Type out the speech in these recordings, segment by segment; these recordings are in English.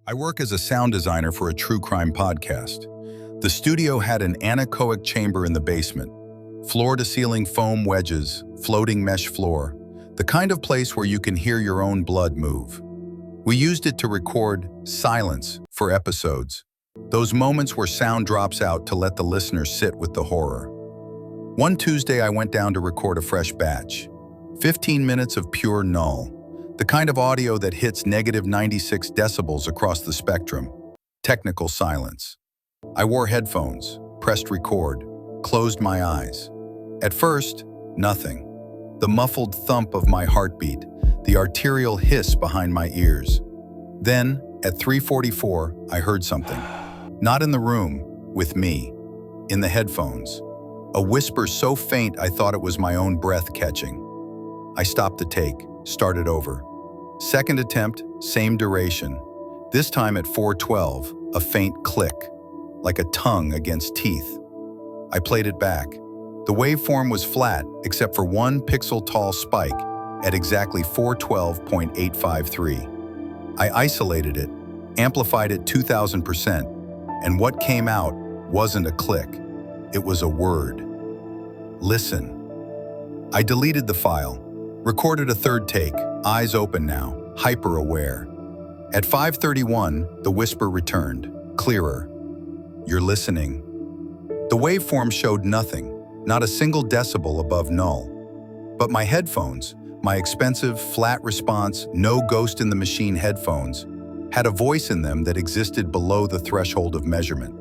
I work as a sound designer for a true crime podcast. The studio had an anechoic chamber in the basement, floor-to-ceiling foam wedges, floating mesh floor, the kind of place where you can hear your own blood move. We used it to record silence for episodes, those moments where sound drops out to let the listener sit with the horror. One Tuesday, I went down to record a fresh batch, 15 minutes of pure Null, the kind of audio that hits negative 96 decibels across the spectrum. Technical silence. I wore headphones, pressed record, closed my eyes. At first, nothing. The muffled thump of my heartbeat, the arterial hiss behind my ears. Then, at 3:44, I heard something. Not in the room, with me. In the headphones. A whisper so faint I thought it was my own breath catching. I stopped the take, started over. Second attempt, same duration. This time at 4:12, a faint click, like a tongue against teeth. I played it back. The waveform was flat, except for one pixel-tall spike at exactly 412.853. I isolated it, amplified it 2,000%, and what came out wasn't a click. It was a word. Listen. I deleted the file, recorded a third take, eyes open now, hyper-aware. At 5:31, the whisper returned, clearer. You're listening. The waveform showed nothing, not a single decibel above Null. But my headphones, my expensive, flat response, no ghost in the machine headphones, had a voice in them that existed below the threshold of measurement.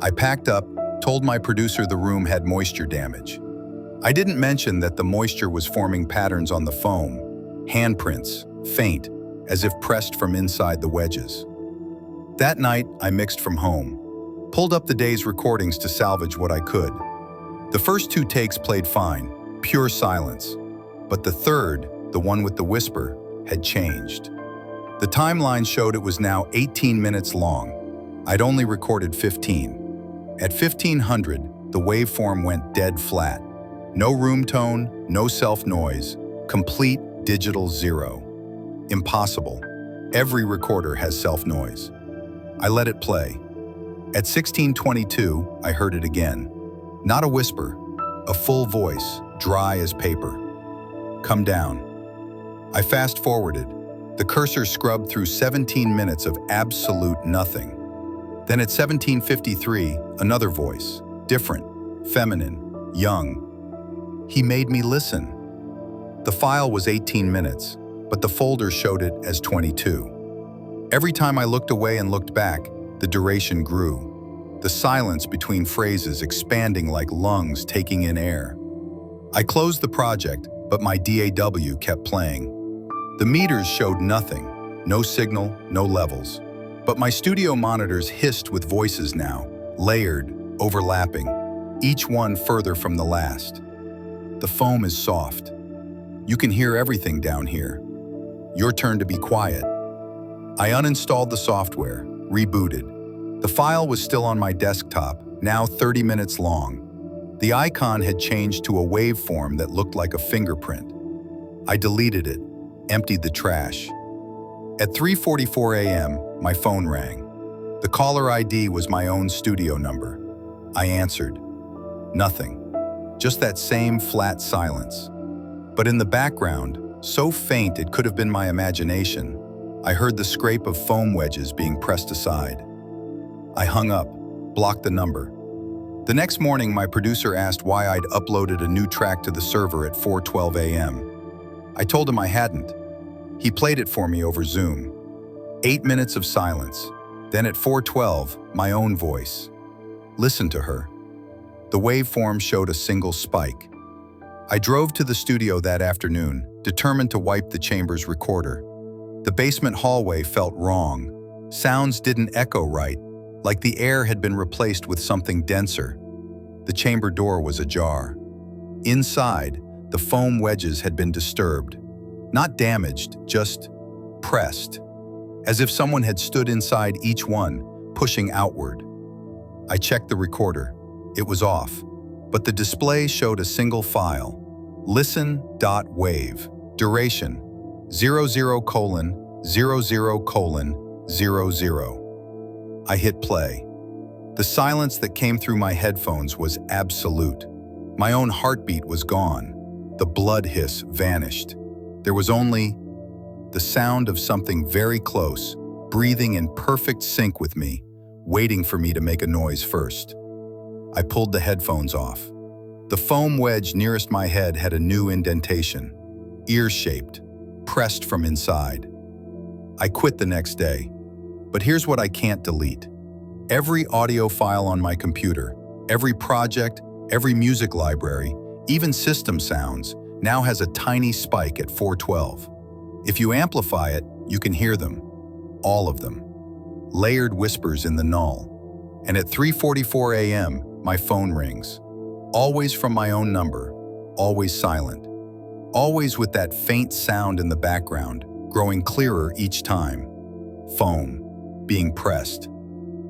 I packed up, told my producer the room had moisture damage. I didn't mention that the moisture was forming patterns on the foam, handprints, faint, as if pressed from inside the wedges. That night, I mixed from home, pulled up the day's recordings to salvage what I could. The first two takes played fine, pure silence, but the third, the one with the whisper, had changed. The timeline showed it was now 18 minutes long. I'd only recorded 15. At 1500, the waveform went dead flat. No room tone, no self-noise, complete digital zero. Impossible. Every recorder has self-noise. I let it play. At 1622, I heard it again. Not a whisper, a full voice, dry as paper. Come down. I fast-forwarded. The cursor scrubbed through 17 minutes of absolute nothing. Then at 1753, another voice, different, feminine, young. He made me listen. The file was 18 minutes, but the folder showed it as 22. Every time I looked away and looked back, the duration grew. The silence between phrases expanding like lungs taking in air. I closed the project, but my DAW kept playing. The meters showed nothing, no signal, no levels. But my studio monitors hissed with voices now, layered, overlapping, each one further from the last. The foam is soft. You can hear everything down here. Your turn to be quiet. I uninstalled the software, rebooted. The file was still on my desktop, now 30 minutes long. The icon had changed to a waveform that looked like a fingerprint. I deleted it, emptied the trash. At 3:44 a.m., my phone rang. The caller ID was my own studio number. I answered. Nothing. Just that same flat silence. But in the background, so faint it could have been my imagination, I heard the scrape of foam wedges being pressed aside. I hung up, blocked the number. The next morning, my producer asked why I'd uploaded a new track to the server at 4:12 a.m. I told him I hadn't. He played it for me over Zoom. 8 minutes of silence. Then at 4:12, my own voice. Listen to her. The waveform showed a single spike. I drove to the studio that afternoon, determined to wipe the chamber's recorder. The basement hallway felt wrong. Sounds didn't echo right, like the air had been replaced with something denser. The chamber door was ajar. Inside, the foam wedges had been disturbed. Not damaged, just pressed. As if someone had stood inside each one, pushing outward. I checked the recorder. It was off, but the display showed a single file. Listen.wave. Duration 00:00:00 00. I hit play. The silence that came through my headphones was absolute. My own heartbeat was gone. The blood hiss vanished. There was only the sound of something very close, breathing in perfect sync with me, waiting for me to make a noise first. I pulled the headphones off. The foam wedge nearest my head had a new indentation, ear-shaped, pressed from inside. I quit the next day, but here's what I can't delete. Every audio file on my computer, every project, every music library, even system sounds, now has a tiny spike at 412. If you amplify it, you can hear them, all of them. Layered whispers in the Null. And at 3:44 a.m., my phone rings. Always from my own number, always silent. Always with that faint sound in the background, growing clearer each time. Foam, being pressed.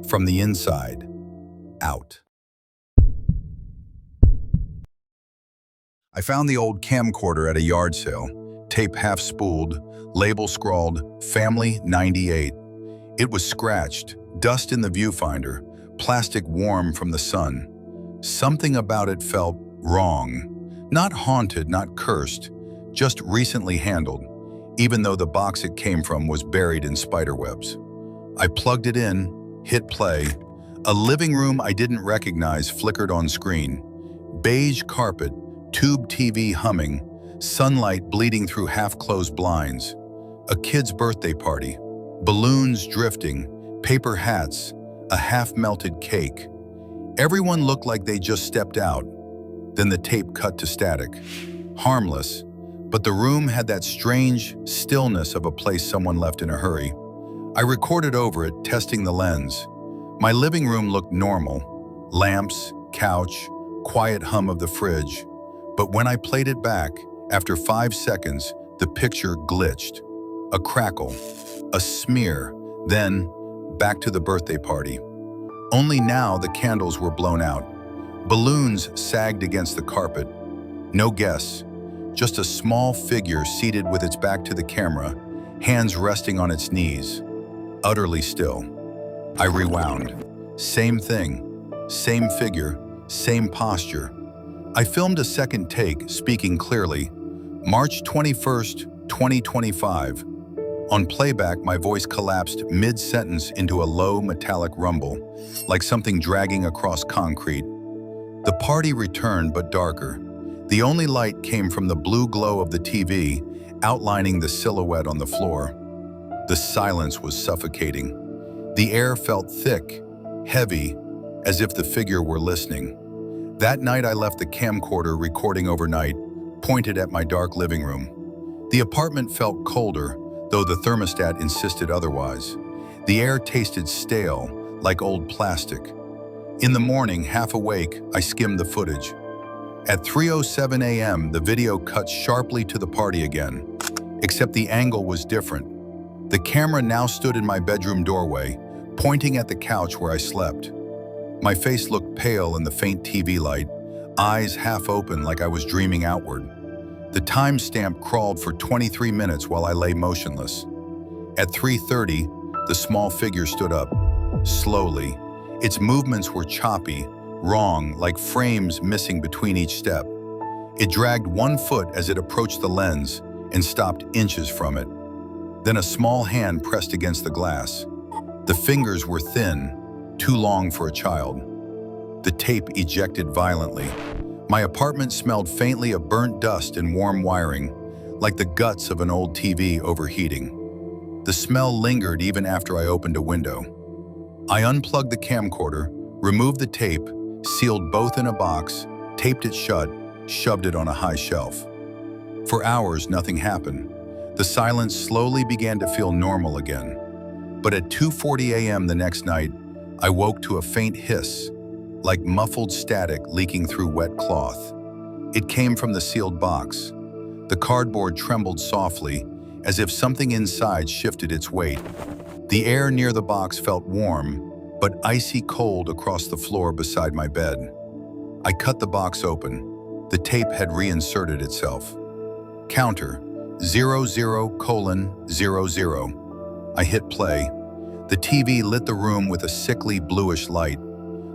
From the inside, out. I found the old camcorder at a yard sale, tape half-spooled, label scrawled, Family 98. It was scratched, dust in the viewfinder, plastic warm from the sun. Something about it felt wrong. Not haunted, not cursed, just recently handled, even though the box it came from was buried in spiderwebs. I plugged it in, hit play. A living room I didn't recognize flickered on screen. Beige carpet, tube TV humming, sunlight bleeding through half-closed blinds. A kid's birthday party, balloons drifting, paper hats, a half-melted cake. Everyone looked like they just stepped out. Then the tape cut to static. Harmless, but the room had that strange stillness of a place someone left in a hurry. I recorded over it, testing the lens. My living room looked normal. Lamps, couch, quiet hum of the fridge. But when I played it back, after 5 seconds, the picture glitched. A crackle, a smear, then back to the birthday party. Only now the candles were blown out. Balloons sagged against the carpet. No guess, just a small figure seated with its back to the camera, hands resting on its knees. Utterly still. I rewound. Same thing, same figure, same posture. I filmed a second take, speaking clearly. March 21st, 2025. On playback, my voice collapsed mid-sentence into a low metallic rumble, like something dragging across concrete. The party returned, but darker. The only light came from the blue glow of the TV, outlining the silhouette on the floor. The silence was suffocating. The air felt thick, heavy, as if the figure were listening. That night I left the camcorder recording overnight, pointed at my dark living room. The apartment felt colder, though the thermostat insisted otherwise. The air tasted stale, like old plastic. In the morning, half awake, I skimmed the footage. At 3:07 a.m., the video cut sharply to the party again, except the angle was different. The camera now stood in my bedroom doorway, pointing at the couch where I slept. My face looked pale in the faint TV light, eyes half open like I was dreaming outward. The timestamp crawled for 23 minutes while I lay motionless. At 3:30, the small figure stood up, slowly. Its movements were choppy, wrong, like frames missing between each step. It dragged one foot as it approached the lens and stopped inches from it. Then a small hand pressed against the glass. The fingers were thin, too long for a child. The tape ejected violently. My apartment smelled faintly of burnt dust and warm wiring, like the guts of an old TV overheating. The smell lingered even after I opened a window. I unplugged the camcorder, removed the tape, sealed both in a box, taped it shut, shoved it on a high shelf. For hours, nothing happened. The silence slowly began to feel normal again. But at 2:40 a.m. the next night, I woke to a faint hiss, like muffled static leaking through wet cloth. It came from the sealed box. The cardboard trembled softly, as if something inside shifted its weight. The air near the box felt warm, but icy cold across the floor beside my bed. I cut the box open. The tape had reinserted itself. Counter, 00:00. I hit play. The TV lit the room with a sickly bluish light.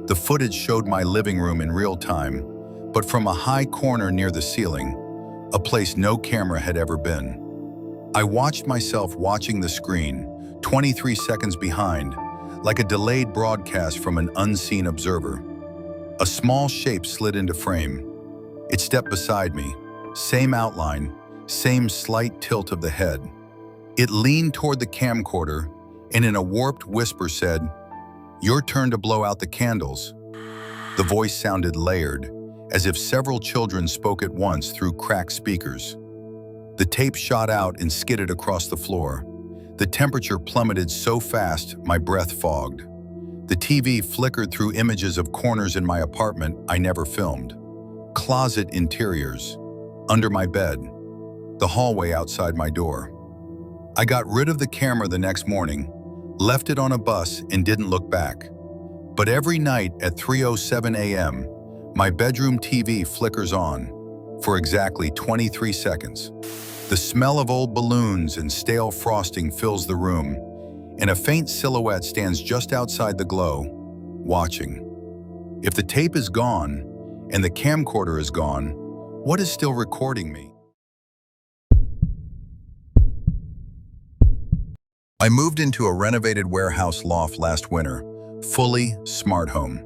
The footage showed my living room in real time, but from a high corner near the ceiling, a place no camera had ever been. I watched myself watching the screen, 23 seconds behind, like a delayed broadcast from an unseen observer. A small shape slid into frame. It stepped beside me, same outline, same slight tilt of the head. It leaned toward the camcorder and in a warped whisper said, "Your turn to blow out the candles." The voice sounded layered, as if several children spoke at once through cracked speakers. The tape shot out and skidded across the floor. The temperature plummeted so fast, my breath fogged. The TV flickered through images of corners in my apartment I never filmed. Closet interiors, under my bed, the hallway outside my door. I got rid of the camera the next morning, left it on a bus and didn't look back. But every night at 3:07 a.m., my bedroom TV flickers on for exactly 23 seconds. The smell of old balloons and stale frosting fills the room, and a faint silhouette stands just outside the glow, watching. If the tape is gone and the camcorder is gone, what is still recording me? I moved into a renovated warehouse loft last winter, fully smart home.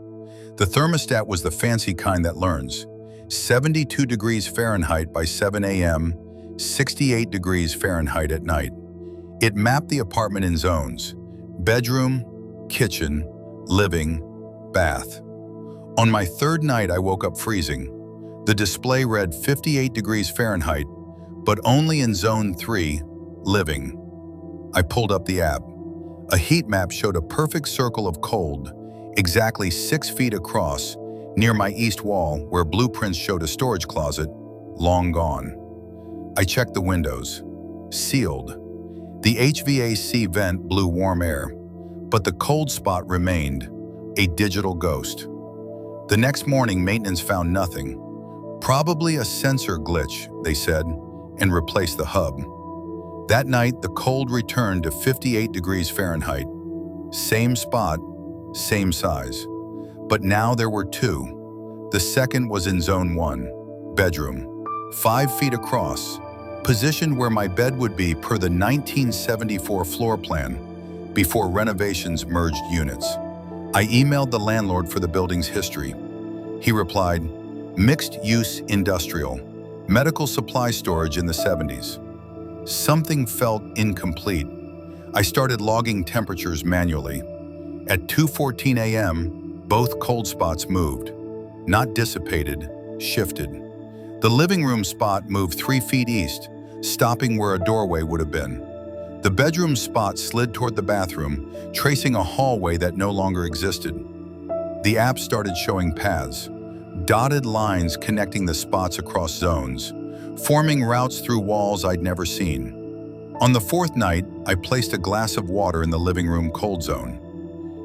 The thermostat was the fancy kind that learns. 72 degrees Fahrenheit by 7 a.m., 68 degrees Fahrenheit at night. It mapped the apartment in zones: bedroom, kitchen, living, bath. On my third night, I woke up freezing. The display read 58 degrees Fahrenheit, but only in zone 3, living. I pulled up the app. A heat map showed a perfect circle of cold, exactly 6 feet across, near my east wall where blueprints showed a storage closet, long gone. I checked the windows. Sealed. The HVAC vent blew warm air, but the cold spot remained, a digital ghost. The next morning, maintenance found nothing. Probably a sensor glitch, they said, and replaced the hub. That night, the cold returned to 58 degrees Fahrenheit. Same spot, same size. But now there were two. The second was in zone 1, bedroom, 5 feet across, positioned where my bed would be per the 1974 floor plan, before renovations merged units. I emailed the landlord for the building's history. He replied, "Mixed-use industrial, medical supply storage in the 70s. Something felt incomplete. I started logging temperatures manually. At 2:14 a.m., both cold spots moved. Not dissipated, shifted. The living room spot moved 3 feet east, stopping where a doorway would have been. The bedroom spot slid toward the bathroom, tracing a hallway that no longer existed. The app started showing paths, dotted lines connecting the spots across zones, forming routes through walls I'd never seen. On the fourth night, I placed a glass of water in the living room cold zone.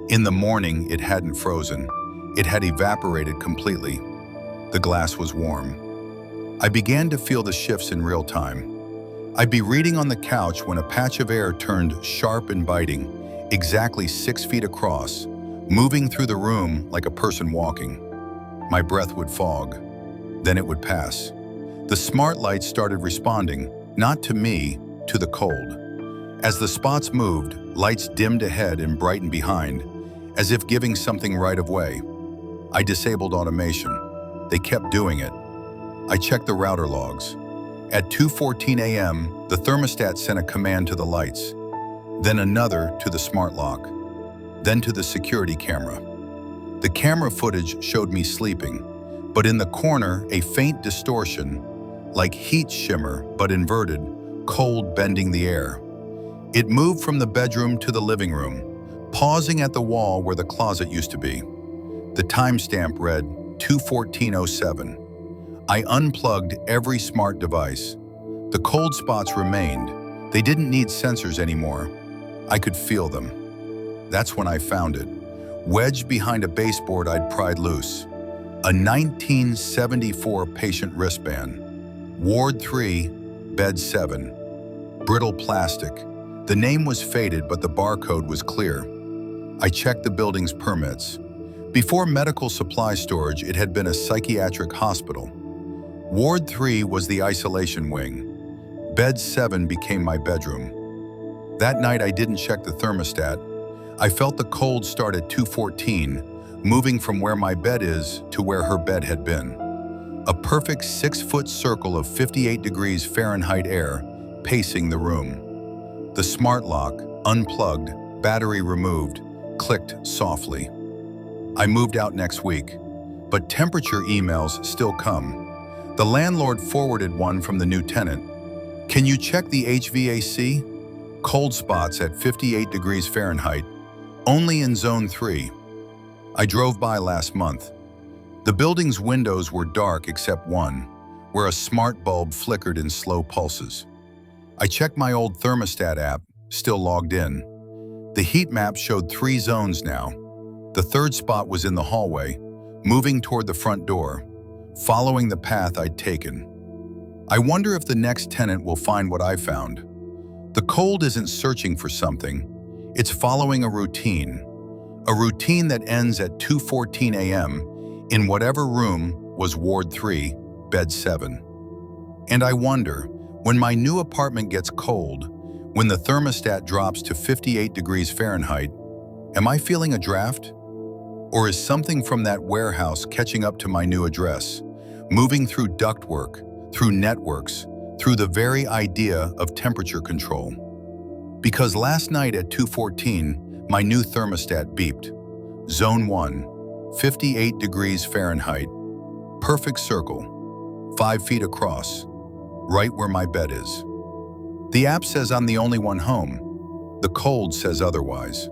In the morning, it hadn't frozen. It had evaporated completely. The glass was warm. I began to feel the shifts in real time. I'd be reading on the couch when a patch of air turned sharp and biting, exactly 6 feet across, moving through the room like a person walking. My breath would fog. Then it would pass. The smart lights started responding, not to me, to the cold. As the spots moved, lights dimmed ahead and brightened behind, as if giving something right of way. I disabled automation. They kept doing it. I checked the router logs. At 2:14 a.m., the thermostat sent a command to the lights, then another to the smart lock, then to the security camera. The camera footage showed me sleeping, but in the corner, a faint distortion, like heat shimmer but inverted, cold bending the air. It moved from the bedroom to the living room, pausing at the wall where the closet used to be. The timestamp read 2:14:07. I unplugged every smart device. The cold spots remained. They didn't need sensors anymore. I could feel them. That's when I found it, wedged behind a baseboard I'd pried loose. A 1974 patient wristband. Ward 3, Bed 7. Brittle plastic. The name was faded, but the barcode was clear. I checked the building's permits. Before medical supply storage, it had been a psychiatric hospital. Ward 3 was the isolation wing. Bed 7 became my bedroom. That night I didn't check the thermostat. I felt the cold start at 214, moving from where my bed is to where her bed had been. A perfect 6-foot circle of 58 degrees Fahrenheit air pacing the room. The smart lock, unplugged, battery removed, clicked softly. I moved out next week, but temperature emails still come. The landlord forwarded one from the new tenant. Can you check the HVAC? Cold spots at 58 degrees Fahrenheit, only in zone 3. I drove by last month. The building's windows were dark except one, where a smart bulb flickered in slow pulses. I checked my old thermostat app, still logged in. The heat map showed 3 zones now. The third spot was in the hallway, moving toward the front door, following the path I'd taken. I wonder if the next tenant will find what I found. The cold isn't searching for something, it's following a routine that ends at 2:14 a.m. in whatever room was Ward 3, Bed 7. And I wonder, when my new apartment gets cold, when the thermostat drops to 58 degrees Fahrenheit, am I feeling a draft? Or is something from that warehouse catching up to my new address, moving through ductwork, through networks, through the very idea of temperature control? Because last night at 2:14, my new thermostat beeped. Zone 1, 58 degrees Fahrenheit, perfect circle, 5 feet across, right where my bed is. The app says I'm the only one home. The cold says otherwise.